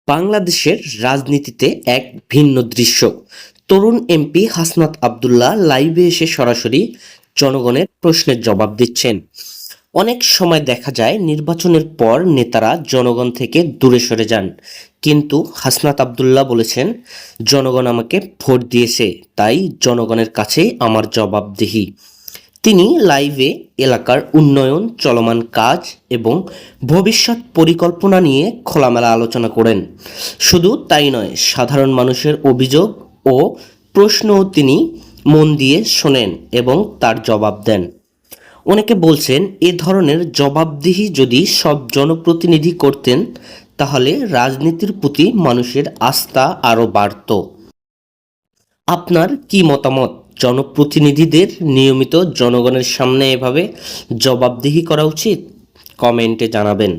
বাংলাদেশের রাজনীতিতে এক ভিন্ন দৃশ্য। তরুণ এমপি হাসনাত আব্দুল্লাহ লাইভে এসে সরাসরি জনগণের প্রশ্নের জবাব দিচ্ছেন। অনেক সময় দেখা যায় নির্বাচনের পর নেতারা জনগণ থেকে দূরে সরে যান, কিন্তু হাসনাত আব্দুল্লাহ বলেছেন, জনগণ আমাকে ভোট দিয়েছে, তাই জনগণের কাছেই আমার জবাবদিহি। তিনি লাইভে এলাকার উন্নয়ন, চলমান কাজ এবং ভবিষ্যৎ পরিকল্পনা নিয়ে খোলামেলা আলোচনা করেন। শুধু তাই নয়, সাধারণ মানুষের অভিযোগ ও প্রশ্নও তিনি মন দিয়ে শোনেন এবং তার জবাব দেন। অনেকে বলছেন, এ ধরনের জবাবদিহি যদি সব জনপ্রতিনিধি করতেন, তাহলে রাজনীতির প্রতি মানুষের আস্থা আরও বাড়ত। আপনার কি মতামত? জনপ্রতিনিধিদের নিয়মিত জনগণের সামনে এভাবে জবাবদিহি করা উচিত? কমেন্টে জানাবেন।